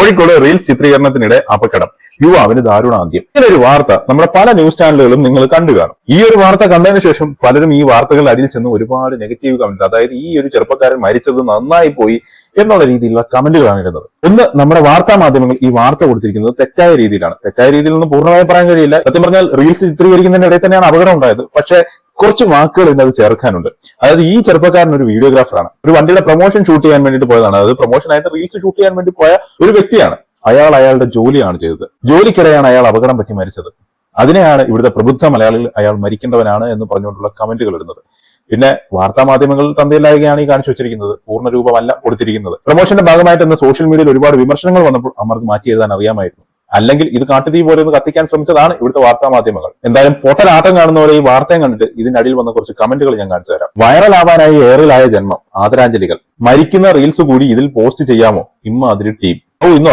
Kozhikode reels ചിത്രീകരണത്തിനിടെ അപകടം, യുവാവിന് ദാരുണാന്ത്യം. ഇങ്ങനെ ഒരു വാർത്ത നമ്മുടെ പല ന്യൂസ് ചാനലുകളും നിങ്ങൾ കണ്ടു കാണും. ഈ ഒരു വാർത്ത കണ്ടതിന് ശേഷം പലരും ഈ വാർത്തകളുടെ അടിയിൽ ചെന്ന് ഒരുപാട് നെഗറ്റീവ് കമന്റ്, അതായത് ഈ ഒരു ചെറുപ്പക്കാരൻ മരിച്ചത് നന്നായി പോയി എന്നുള്ള രീതിയിലുള്ള കമന്റുകളാണ് ഇടുന്നത്. ഒന്ന്, നമ്മുടെ വാർത്താ മാധ്യമങ്ങൾ ഈ വാർത്ത കൊടുത്തിരിക്കുന്നത് തെറ്റായ രീതിയിലാണ്. തെറ്റായ രീതിയിൽ നിന്ന് പൂർണ്ണമായി പറയാൻ കഴിയില്ല. സത്യം പറഞ്ഞാൽ റീൽസ് ചിത്രീകരിക്കുന്നതിന്റെ ഇടയിൽ തന്നെയാണ് അപകടം ഉണ്ടായത്. പക്ഷേ കുറച്ച് വാക്കുകൾ ഇതിനകത്ത് ചേർക്കാനുണ്ട്. അതായത് ഈ ചെറുപ്പക്കാരൻ ഒരു വീഡിയോഗ്രാഫറാണ്. ഒരു വണ്ടിയുടെ പ്രൊമോഷൻ ഷൂട്ട് ചെയ്യാൻ വേണ്ടിയിട്ട് പോയതാണ്. അതായത് പ്രൊമോഷനായിട്ട് റീൽസ് ഷൂട്ട് ചെയ്യാൻ വേണ്ടി പോയ ഒരു വ്യക്തിയാണ്. അയാളുടെ ജോലിയാണ് ചെയ്തത്. ജോലിക്കിടെയാണ് അയാൾ അപകടം പറ്റി മരിച്ചത്. അതിനെയാണ് ഇവിടുത്തെ പ്രബുദ്ധ മലയാളികൾ അയാൾ മരിക്കേണ്ടവനാണ് എന്ന് പറഞ്ഞുകൊണ്ടുള്ള കമന്റുകൾ ഇടുന്നത്. പിന്നെ വാർത്താ മാധ്യമങ്ങൾ തന്തയില്ലായ്കയാണ് ഈ കാണിച്ചു വെച്ചിരിക്കുന്നത്. പൂർണ്ണരൂപമല്ല കൊടുത്തിരിക്കുന്നത്. പ്രൊമോഷന്റെ ഭാഗമായിട്ട് ഇന്ന് സോഷ്യൽ മീഡിയയിൽ ഒരുപാട് വിമർശനങ്ങൾ വന്നപ്പോൾ അവർക്ക് മാറ്റി എഴുതാൻ അറിയാമായിരുന്നു. അല്ലെങ്കിൽ ഇത് കാട്ടുതീ പോലെ ഒന്ന് കത്തിക്കാൻ ശ്രമിച്ചതാണ് ഇവിടുത്തെ വാർത്താ മാധ്യമങ്ങൾ. എന്തായാലും പൊട്ടനാട്ടം കാണുന്നവരെ ഈ വാർത്തയും കണ്ടിട്ട് ഇതിനടിയിൽ വന്ന കുറച്ച് കമന്റുകൾ ഞാൻ കാണിച്ചു തരാം. വൈറലാവാനായി ഏറിലായ ജന്മം, ആദരാഞ്ജലികൾ. മരിക്കുന്ന റീൽസ് കൂടി ഇതിൽ പോസ്റ്റ് ചെയ്യാമോ? ഇമ്മാതിരി ടീം. ഇന്ന്